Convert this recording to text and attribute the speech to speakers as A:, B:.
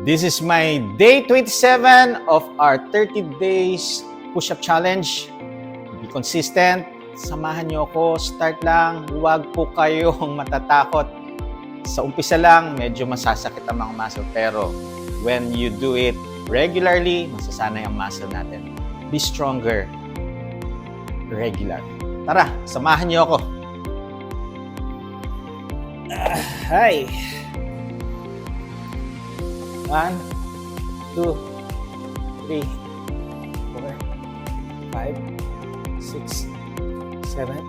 A: This is my day 27 of our 30 days push-up challenge. Be consistent. Samahan niyo ako. Start lang. Huwag po kayong matatakot. Sa umpisa lang, medyo masasakit ang mga muscle. Pero when you do it regularly, masasanay ang muscle natin. Be stronger. Regular. Tara, samahan niyo ako. Hi. 1, 2, 3, 4, 5, 6, 7,